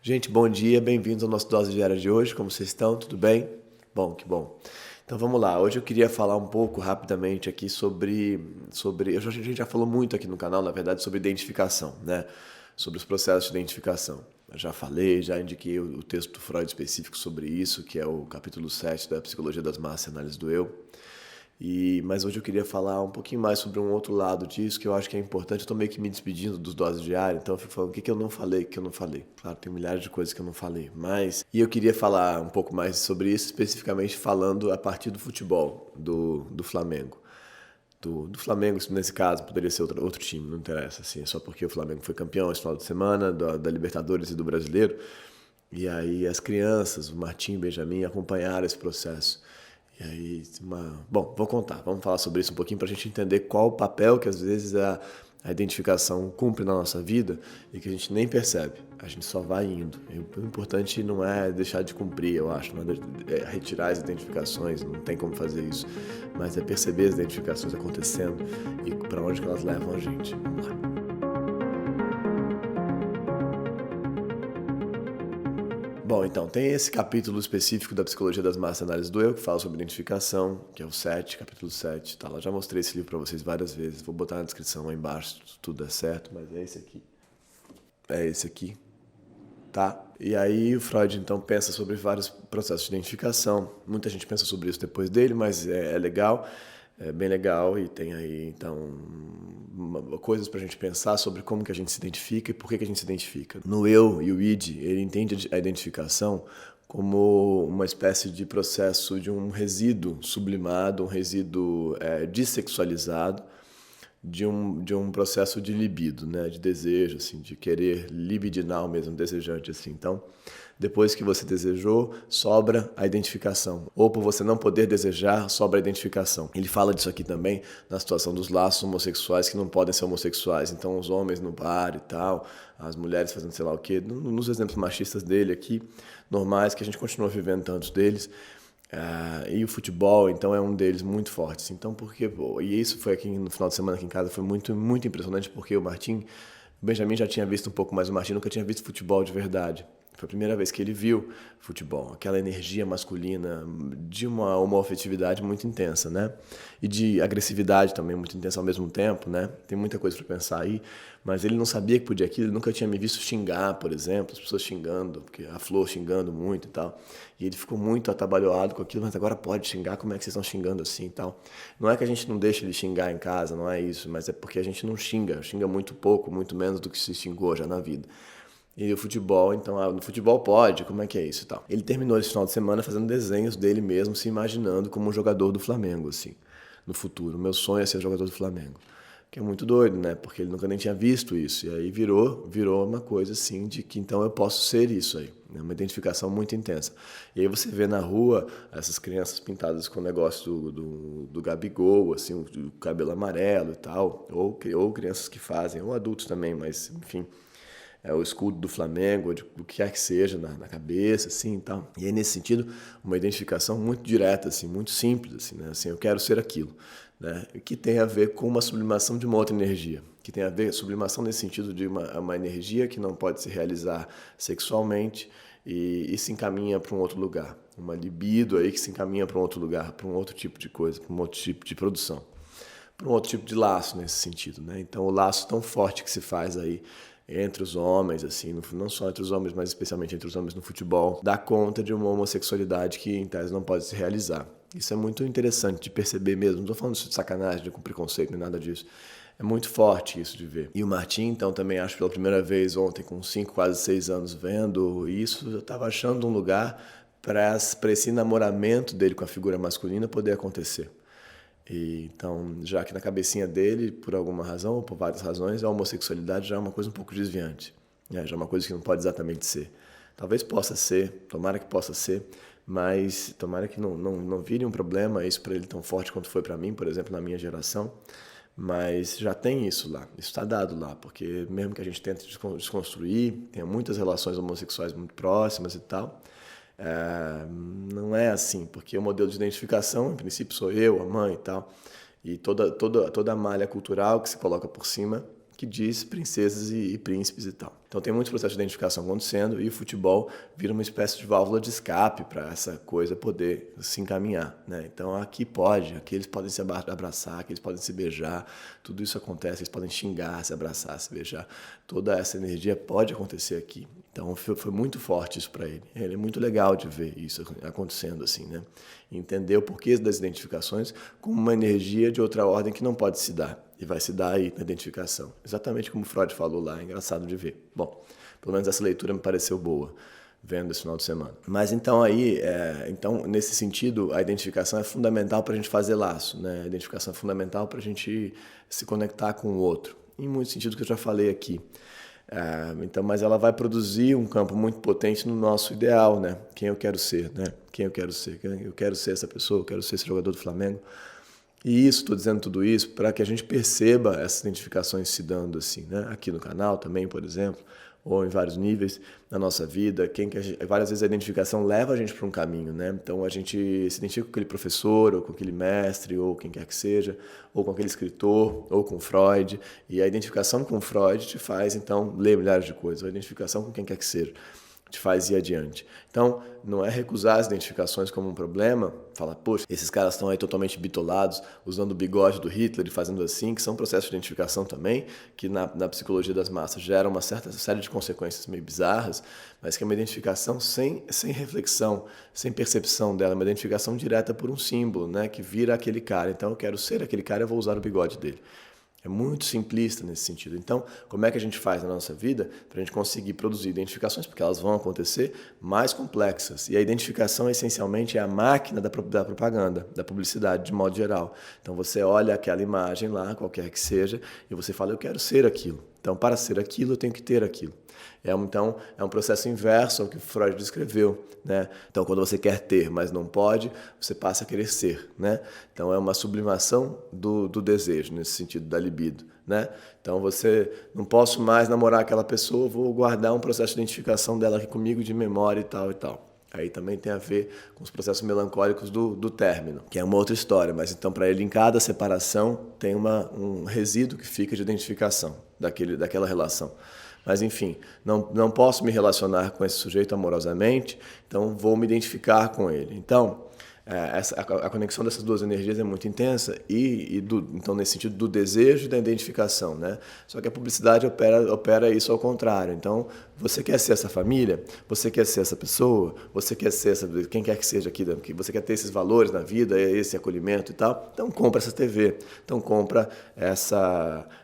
Gente, bom dia, bem-vindos ao nosso Dose Diária de hoje. Como vocês estão? Tudo bem? Bom, que bom. Então vamos lá. Hoje eu queria falar um pouco rapidamente aqui sobre. A gente já falou muito aqui no canal, na verdade, sobre identificação, né? Sobre os processos de identificação. Eu já falei, já indiquei o texto do Freud específico sobre isso, que é o capítulo 7 da Psicologia das Massas e Análise do Eu. Mas hoje eu queria falar um pouquinho mais sobre um outro lado disso, que eu acho que é importante. Eu estou meio que me despedindo dos doses diárias, então eu fico falando o que eu não falei, o que eu não falei. Claro, tem milhares de coisas que eu não falei, mas... E eu queria falar um pouco mais sobre isso, especificamente falando a partir do futebol, do Flamengo. Do Flamengo, nesse caso, poderia ser outro time, não interessa, assim, é só porque o Flamengo foi campeão esse final de semana, da Libertadores e do Brasileiro. E aí as crianças, o Martim e o Benjamin, acompanharam esse processo. E aí, bom, vou contar, vamos falar sobre isso um pouquinho para a gente entender qual o papel que às vezes a identificação cumpre na nossa vida e que a gente nem percebe, a gente só vai indo. E o importante não é deixar de cumprir, eu acho, não é retirar as identificações, não tem como fazer isso, mas é perceber as identificações acontecendo e para onde que elas levam a gente. Vamos lá. Bom, então, tem esse capítulo específico da Psicologia das Massas e Análise do Eu, que fala sobre identificação, que é o 7, capítulo 7. Tá? Eu já mostrei esse livro para vocês várias vezes, vou botar na descrição aí embaixo, se tudo der certo, mas é esse aqui. É esse aqui, tá? E aí o Freud, então, pensa sobre vários processos de identificação. Muita gente pensa sobre isso depois dele, mas é legal, é bem legal e tem aí, então, coisas para a gente pensar sobre como que a gente se identifica e por que a gente se identifica. No eu e o id, ele entende a identificação como uma espécie de processo de um resíduo sublimado, um resíduo dessexualizado, de um processo de libido, né, de desejo, assim, de querer libidinal mesmo, desejante, assim. Então, depois que você desejou, sobra a identificação. Ou por você não poder desejar, sobra a identificação. Ele fala disso aqui também na situação dos laços homossexuais que não podem ser homossexuais. Então, os homens no bar e tal, as mulheres fazendo sei lá o quê. Nos exemplos machistas dele aqui, normais, que a gente continua vivendo tantos deles. E o futebol, então, é um deles muito forte. Então, e isso foi aqui no final de semana aqui em casa, foi muito, muito impressionante, porque o Benjamin já tinha visto um pouco mais o Martim, nunca tinha visto futebol de verdade. Foi a primeira vez que ele viu futebol, aquela energia masculina de uma homoafetividade muito intensa, né? E de agressividade também muito intensa ao mesmo tempo, né? Tem muita coisa para pensar aí, mas ele não sabia que podia aquilo, ele nunca tinha me visto xingar, por exemplo, as pessoas xingando, porque a Flor xingando muito e tal. E ele ficou muito atabalhoado com aquilo, mas agora pode xingar, como é que vocês estão xingando assim e tal? Não é que a gente não deixa ele xingar em casa, não é isso, mas é porque a gente não xinga muito pouco, muito menos do que se xingou já na vida. E o futebol, então, no futebol pode, como é que é isso e tal. Ele terminou esse final de semana fazendo desenhos dele mesmo, se imaginando como um jogador do Flamengo, assim, no futuro. O meu sonho é ser jogador do Flamengo. Que é muito doido, né? Porque ele nunca nem tinha visto isso. E aí virou uma coisa assim de que então eu posso ser isso aí. É uma identificação muito intensa. E aí você vê na rua essas crianças pintadas com o negócio do Gabigol, assim, o cabelo amarelo e tal. Ou crianças que fazem, ou adultos também, mas enfim, é o escudo do Flamengo, o que quer que seja, na cabeça, assim, e tal. E aí, nesse sentido, uma identificação muito direta, assim, muito simples, assim, né? Assim, eu quero ser aquilo, né? Que tem a ver com uma sublimação de uma outra energia, que tem a ver, sublimação nesse sentido de uma energia que não pode se realizar sexualmente e se encaminha para um outro lugar. Uma libido aí que se encaminha para um outro lugar, para um outro tipo de coisa, para um outro tipo de produção, para um outro tipo de laço nesse sentido, né? Então, o laço tão forte que se faz aí entre os homens, assim, não só entre os homens, mas especialmente entre os homens no futebol, dá conta de uma homossexualidade que, em tese, não pode se realizar. Isso é muito interessante de perceber mesmo. Não estou falando de sacanagem, com preconceito, nem nada disso. É muito forte isso de ver. E o Martim, então, também acho pela primeira vez ontem, com 5, quase 6 anos vendo isso, eu estava achando um lugar para esse namoramento dele com a figura masculina poder acontecer. Então, já que na cabecinha dele, por alguma razão ou por várias razões, a homossexualidade já é uma coisa um pouco desviante, né? Já é uma coisa que não pode exatamente ser. Talvez possa ser, tomara que possa ser, mas tomara que não vire um problema isso para ele tão forte quanto foi para mim, por exemplo, na minha geração. Mas já tem isso lá, isso está dado lá, porque mesmo que a gente tente desconstruir, tem muitas relações homossexuais muito próximas e tal, não é assim, porque o modelo de identificação, em princípio, sou eu, a mãe e tal, e toda a malha cultural que se coloca por cima, que diz princesas e príncipes e tal. Então tem muitos processos de identificação acontecendo e o futebol vira uma espécie de válvula de escape para essa coisa poder se encaminhar, né? Então aqui eles podem se abraçar, aqui eles podem se beijar, tudo isso acontece, eles podem xingar, se abraçar, se beijar. Toda essa energia pode acontecer aqui. Então foi muito forte isso para ele. Ele é muito legal de ver isso acontecendo assim, né? Entender o porquê das identificações como uma energia de outra ordem que não pode se dar. E vai se dar aí na identificação. Exatamente como Freud falou lá, é engraçado de ver. Bom, pelo menos essa leitura me pareceu boa, vendo esse final de semana. Mas então então nesse sentido, a identificação é fundamental para a gente fazer laço, né? A identificação é fundamental para a gente se conectar com o outro, em muitos sentidos que eu já falei aqui. Então, mas ela vai produzir um campo muito potente no nosso ideal, né? Quem eu quero ser, né? Quem eu quero ser? Eu quero ser essa pessoa, eu quero ser esse jogador do Flamengo. E estou dizendo tudo isso para que a gente perceba essas identificações se dando assim, né? Aqui no canal também, por exemplo, ou em vários níveis na nossa vida. Várias vezes a identificação leva a gente para um caminho, né? Então a gente se identifica com aquele professor, ou com aquele mestre, ou quem quer que seja, ou com aquele escritor, ou com Freud. E a identificação com Freud te faz, então, ler milhares de coisas. A identificação com quem quer que seja te faz ir adiante. Então, não é recusar as identificações como um problema, falar, poxa, esses caras estão aí totalmente bitolados, usando o bigode do Hitler e fazendo assim, que são processos de identificação também, que na psicologia das massas geram uma certa série de consequências meio bizarras, mas que é uma identificação sem reflexão, sem percepção dela, uma identificação direta por um símbolo, né, que vira aquele cara. Então, eu quero ser aquele cara, eu vou usar o bigode dele. É muito simplista nesse sentido. Então, como é que a gente faz na nossa vida para a gente conseguir produzir identificações, porque elas vão acontecer, mais complexas? E a identificação, essencialmente, é a máquina da propaganda, da publicidade, de modo geral. Então, você olha aquela imagem lá, qualquer que seja, e você fala, eu quero ser aquilo. Então, para ser aquilo, eu tenho que ter aquilo. Então, é um processo inverso ao que Freud descreveu, né? Então, quando você quer ter, mas não pode, você passa a querer ser, né? Então, é uma sublimação do desejo, nesse sentido, da libido, né? Então, você não posso mais namorar aquela pessoa, vou guardar um processo de identificação dela aqui comigo, de memória e tal e tal. Aí também tem a ver com os processos melancólicos do término, que é uma outra história, mas então para ele em cada separação tem um resíduo que fica de identificação daquela relação. Mas enfim, não posso me relacionar com esse sujeito amorosamente, então vou me identificar com ele. Então, a conexão dessas duas energias é muito intensa então nesse sentido do desejo e da identificação, né? Só que a publicidade opera isso ao contrário. Então você quer ser essa família, você quer ser essa pessoa, você quer ser quem quer que seja aqui, você quer ter esses valores na vida, esse acolhimento e tal, então compra essa TV, então compra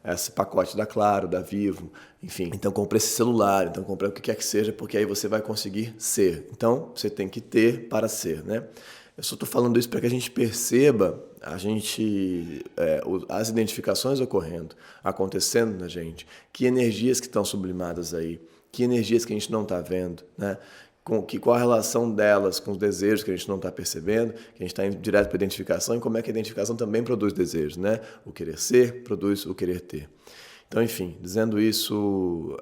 esse pacote da Claro, da Vivo, enfim, então compra esse celular, então compra o que quer que seja, porque aí você vai conseguir ser. Então você tem que ter para ser, né? Eu só estou falando isso para que a gente perceba as identificações acontecendo na gente, que energias que estão sublimadas aí, que energias que a gente não está vendo, né? Qual a relação delas com os desejos que a gente não está percebendo, que a gente está indo direto para a identificação, e como é que a identificação também produz desejos, né? O querer ser produz o querer ter. Então, enfim, dizendo isso,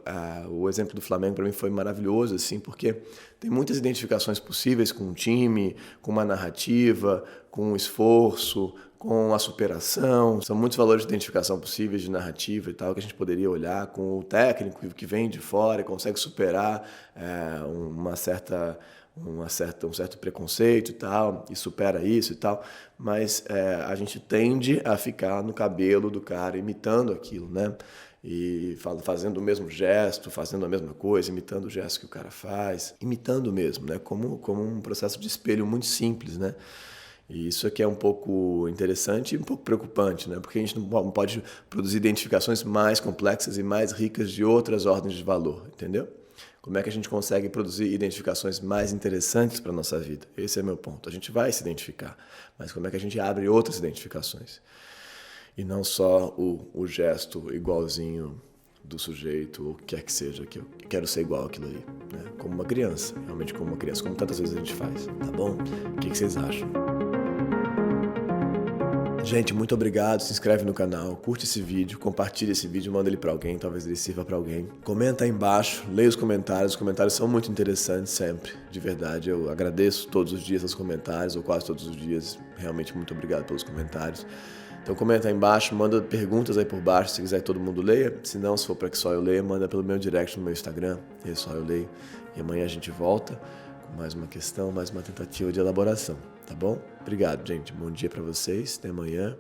o exemplo do Flamengo para mim foi maravilhoso, assim, porque tem muitas identificações possíveis com um time, com uma narrativa, com um esforço, com a superação. São muitos valores de identificação possíveis, de narrativa e tal, que a gente poderia olhar com o técnico que vem de fora e consegue superar um certo preconceito e tal, e supera isso e tal, mas a gente tende a ficar no cabelo do cara, imitando aquilo, né? E fazendo o mesmo gesto, fazendo a mesma coisa, imitando o gesto que o cara faz, imitando mesmo, né? Como um processo de espelho muito simples, né? E isso aqui é um pouco interessante e um pouco preocupante, né? Porque a gente não pode produzir identificações mais complexas e mais ricas de outras ordens de valor, entendeu? Como é que a gente consegue produzir identificações mais interessantes para a nossa vida? Esse é meu ponto. A gente vai se identificar, mas como é que a gente abre outras identificações? E não só o gesto igualzinho do sujeito, ou o que quer que seja, que eu quero ser igual àquilo ali, né? Como uma criança, realmente como uma criança, como tantas vezes a gente faz, tá bom? O que vocês acham? Gente, muito obrigado, se inscreve no canal, curte esse vídeo, compartilha esse vídeo, manda ele para alguém, talvez ele sirva para alguém. Comenta aí embaixo, leia os comentários são muito interessantes sempre, de verdade. Eu agradeço todos os dias os comentários, ou quase todos os dias, realmente muito obrigado pelos comentários. Então comenta aí embaixo, manda perguntas aí por baixo, se quiser que todo mundo leia. Se não, se for para que só eu leia, manda pelo meu direct no meu Instagram, e só eu leio. E amanhã a gente volta com mais uma questão, mais uma tentativa de elaboração, tá bom? Obrigado, gente. Bom dia para vocês. Até amanhã.